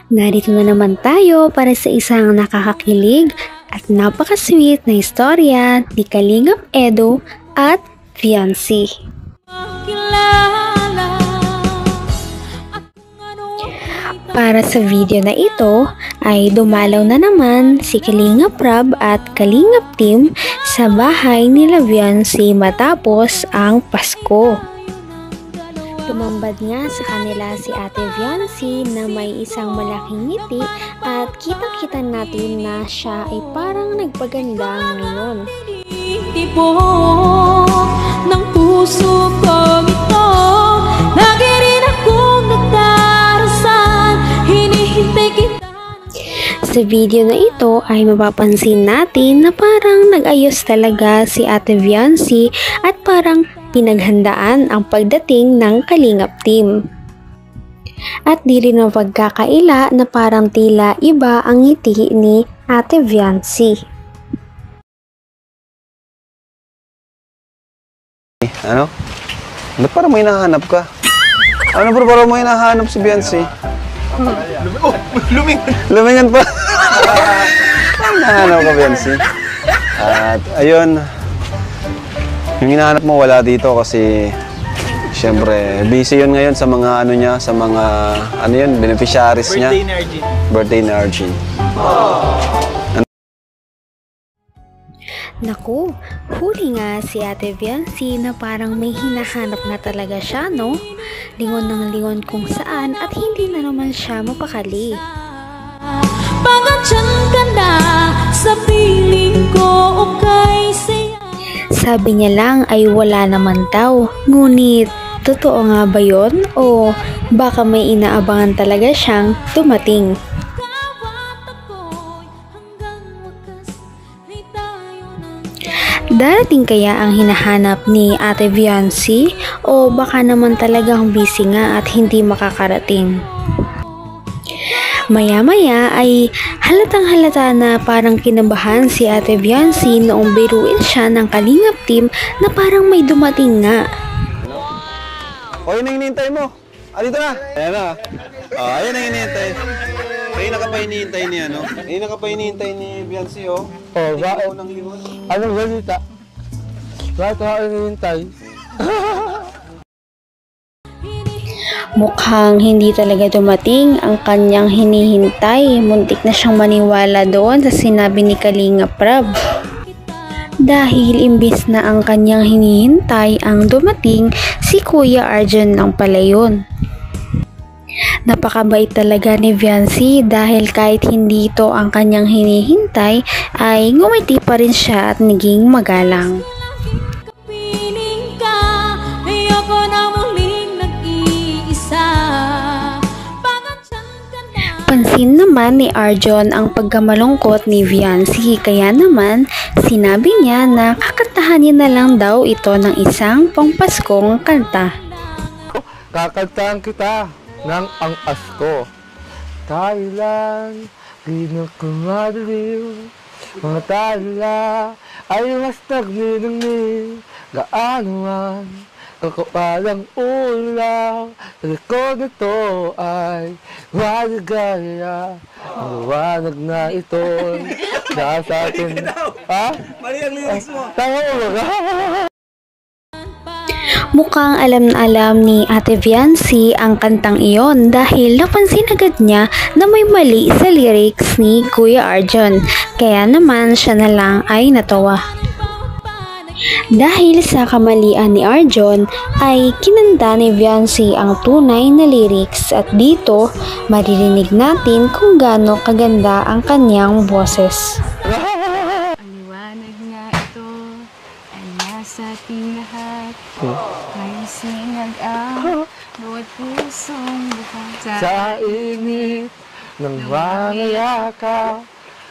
Narito na naman tayo para sa isang nakakakilig at napaka-sweet na istorya ni Kalingap Edo at Fiancé. Para sa video na ito ay dumalaw na naman si Kalingap Rab at Kalingap Team sa bahay nila Fiancé matapos ang Pasko. Tumambad nga sa kanila si Ate Fiancé na may isang malaking ngiti at kitang-kita natin na siya ay parang nagpaganda ngayon. Ng puso ko ito, lagi rin akong nagdarasan, hinihintay kita. Sa video na ito ay mapapansin natin na parang nag-ayos talaga si Ate Fiancé at parang pinaghandaan ang pagdating ng Kalingap Team. At di rin mapagkakaila na parang tila iba ang ngiti ni Ate Fiancé. Ano? Ba't parang may nahanap ka? Ano bro, parang may nahanap si Fiancé? Lumingan pa! Nahanap ka, Fiancé? At ayun, yung hinahanap mo wala dito kasi siyempre busy yun ngayon sa mga ano niya, sa mga ano yun, beneficiaries niya. Birthday ni Arjun. Naku, huli nga si Ate Fiancé na parang may hinahanap na talaga siya, no? Lingon ng lingon kung saan at hindi na naman siya mapakali. Pagandyan ka na sa piling ko, okay saya. Sabi niya lang ay wala naman daw. Ngunit, totoo nga ba yun? O baka may inaabangan talaga siyang dumating? Darating kaya ang hinahanap ni Ate Fiancé? O baka naman talagang busy nga at hindi makakarating? Maya-maya ay halatang-halata na parang kinabahan si Ate Fiancé noong biruin siya ng Kalingap Team na parang may dumating nga. O, yun ang hinihintay mo. Dito na. Ayan na. Ayan ang hinihintay. Kanina ka pa hinihintay ni ano? Kanina ka pa hinihintay ni Fiancé, oh. Oh, bakit? Anong balita? Bakit ako hinihintay? Mukhang hindi talaga dumating ang kanyang hinihintay. Muntik na siyang maniwala doon sa sinabi ni Kalingap Rab. Dahil imbis na ang kanyang hinihintay ang dumating, si Kuya Arjun lang pala yun. Napakabait talaga ni Fiancé dahil kahit hindi ito ang kanyang hinihintay ay ngumiti pa rin siya at naging magalang. Pansin naman ni Arjun ang pagkamalungkot ni Fiancé kaya naman sinabi niya na kakantahan niya na lang daw ito ng isang pangpaskong kanta. Kakantahan kita ng ang asko. Tayo lang, kinukumadaliw. Mga tala ay mas nagniningning. Gaano man, kakupalang ulaw. Sa likod nito ay waligaya. Ang liwanag na ito nasa atin. Ha? Mali ang lyrics mo. Tama mo ba? Mukhang alam na alam ni Ate Fiancé ang kantang iyon dahil napansin agad niya na may mali sa lyrics ni Kuya Arjun. Kaya naman siya na lang ay natawa. Dahil sa kamalian ni Arjun ay kinanta ni Fiancé ang tunay na lyrics at dito maririnig natin kung gaano kaganda ang kanyang boses. Ang liwanag nga ito ay nasa ating lahat. Ngayon sinag-ang bawat pusong bukas. Sa init ng mga yakap,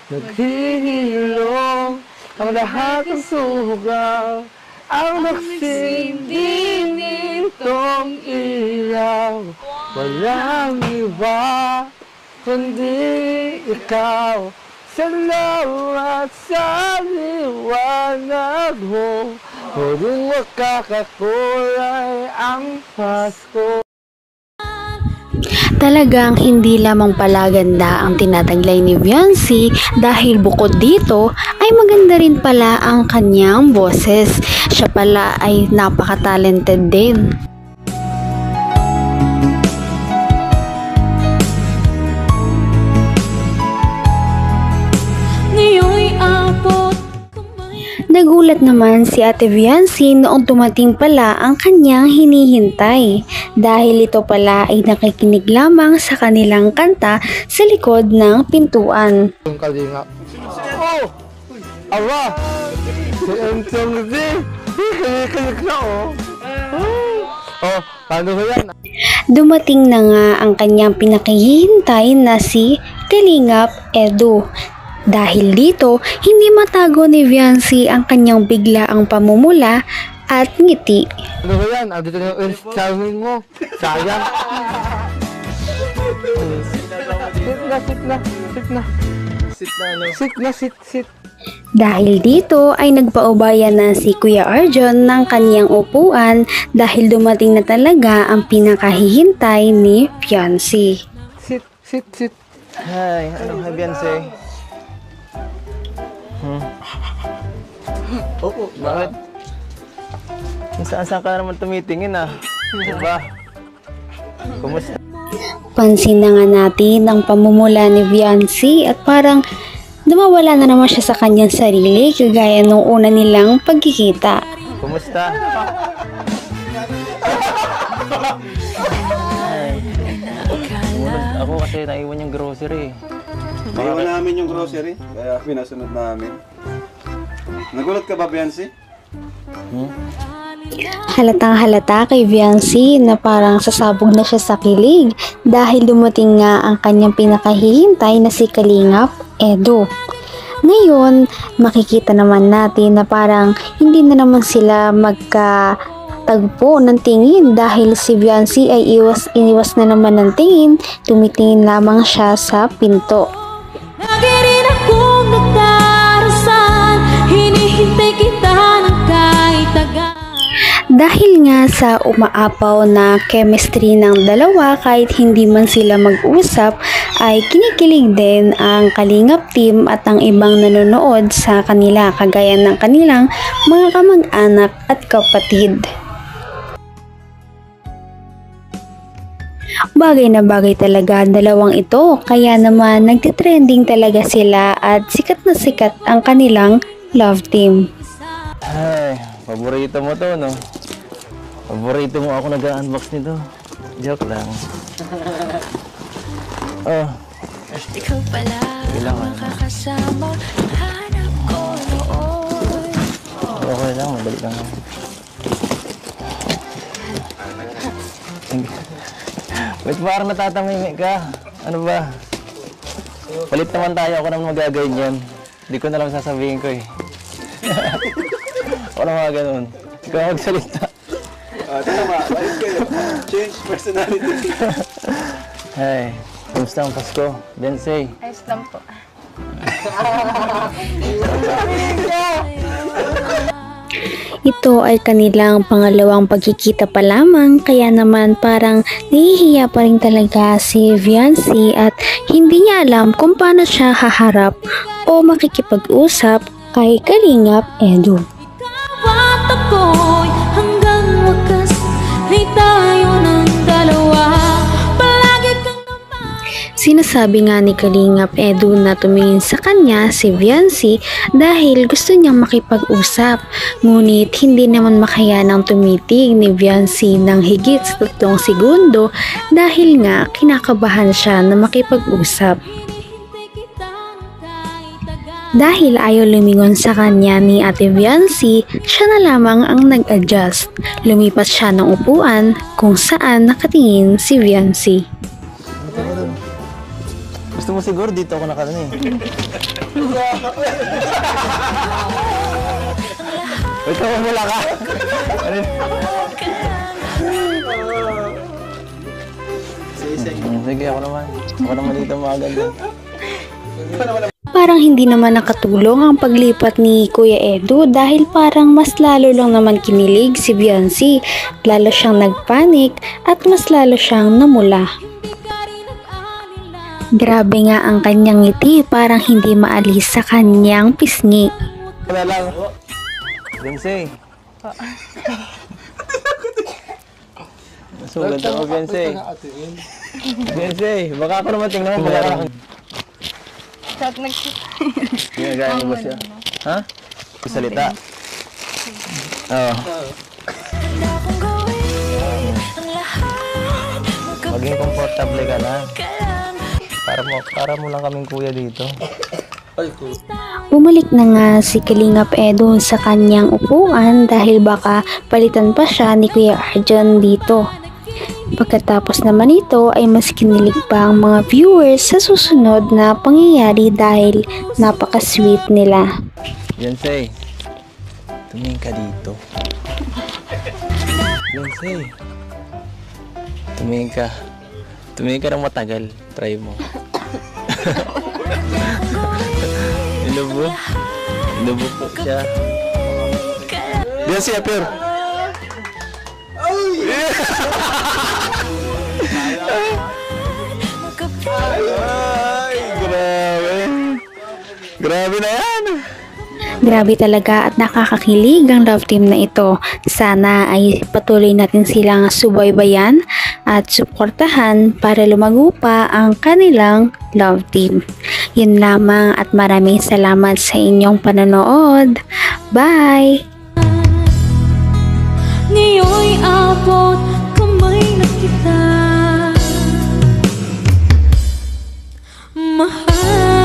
naghihilom ang lahat ng sugal. Ang nagsinding nitong ilaw, walang iba kundi ikaw. Salamat sa liwanag mo, muling makakakulay ang Pasko. Talagang hindi lamang pala ganda ang tinataglay ni Viancy dahil bukod dito ay maganda rin pala ang kanyang boses. Siya pala ay napaka-talented din. Nagulat naman si Ate Viancy noong dumating pala ang kanyang hinihintay dahil ito pala ay nakikinig lamang sa kanilang kanta sa likod ng pintuan. Yung Kalingap. Oh! Awa! Si Entong Z! Kalik na oh! Oh, paano ba yan? Dumating na nga ang kanyang pinakihintay na si Kalingap Edu. Dahil dito, hindi matago ni Viancy ang kanyang biglaang pamumula at ngiti. Ano ba yan? Andito na yung charming mo. Sayang. Sit. Dahil dito ay nagpaubayan na si Kuya Arjon ng kanyang upuan dahil dumating na talaga ang pinakahihintay ni Viancy. Sit. Hi, hi Beyonce. Oo, bakit? Saan ka naman tumitingin ah? Diba? Kumusta? Pansin na nga natin ang pamumula ni Viancy at parang nawawala na naman siya sa kanyang sarili kagaya nung una nilang pagkikita. Kumusta? Ako kasi naiwan yung grocery. Naiwan namin yung grocery, kaya pinasunod namin. Nagulat ka ba, Viancy? Halatang halata kay Viancy na parang sasabog na siya sa kilig dahil dumating nga ang kanyang pinakahihintay na si Kalingap Edu. Ngayon, makikita naman natin na parang hindi na naman sila magkatagpo ng tingin dahil si Viancy ay iniwas na naman ng tingin, tumitingin lamang siya sa pinto. Lagi rin akong nagdarasan, hinihintay kita ng kahit tagal. Dahil nga sa umaapaw na chemistry ng dalawa kahit hindi man sila mag-usap ay kinikilig din ang Kalingap team at ang ibang nanonood sa kanila kagaya ng kanilang mga kamag-anak at kapatid. Bagay na bagay talaga ang dalawang ito kaya naman nagtitrending talaga sila at sikat na sikat ang kanilang love team. Ay, paborito mo to, no? Paborito mo ako nag-unbox nito. Joke lang. Oh. Ikaw pala makakasama, hanap ko noon. Okay lang, madali lang. Wait, parang natatamimik ka. Ano ba? Palit naman tayo, ako naman magagawin yan. Hindi ko na lang sasabihin ko eh. Ako na mga ganun. Ikaw magsalita. Tama, ayos kayo. Change personality. Hey, kumusta ang Pasko? Beyonce. Ayos lang po. Ito ay kanilang pangalawang pagkikita pa lamang kaya naman parang nahihiya pa rin talaga si Viancy at hindi niya alam kung paano siya haharap o makikipag-usap kay Kalingap Edu. At ako'y hanggang wakas ay tayo ng dalawa. Palagi kang Sinasabi nga ni Kalingap Edu na tumingin sa kanya si Viancy dahil gusto niyang makipag-usap. Ngunit hindi naman makayanang tumitig ni Viancy ng higit sa 3 segundo dahil nga kinakabahan siya na makipag-usap. Dahil ayaw lumingon sa kanya ni Ate Viancy, siya na lamang ang nag-adjust. Lumipat siya ng upuan kung saan nakatingin si Viancy. Gusto mo siguro dito ako nakaano eh. Wait, wala ka. Sige, ako naman. Ako naman dito maganda. Parang hindi naman nakatulong ang paglipat ni Kuya Edu dahil parang mas lalo lang naman kinilig si Viancy. Lalo siyang nagpanik at mas lalo siyang namula. Grabe nga ang kanyang ngiti, parang hindi maalis sa kanyang pisngi. Wala lang. Bensay. Sugat ako, Bensay. Bensay, baka ako naman tingnan mo. Shot nag-shot. Ginagaya mo ba siya? Ha? Salita. Oo. Maging komportable ka na. Para mo lang kaming kuya dito. Bumalik na nga si Kalingap Edo sa kanyang upuan dahil baka palitan pa siya ni Kuya Arjon dito. Pagkatapos naman ito ay mas kinilig pa ang mga viewers sa susunod na pangyayari dahil napaka-sweet nila. Bensay, tumingin ka dito. Bensay, tumingin ka. Tumingin ka ng matagal. Try mo. Inubo. Inubo po siya. Bensay, apir. Ay, grabe. Grabe na yan. Grabe talaga at nakakakilig ang love team na ito. Sana ay patuloy natin silang subaybayan at suportahan para lumago pa ang kanilang love team. Yun lamang at maraming salamat sa inyong panonood. Bye! Ngayon'y abot kamay na kita, mahal.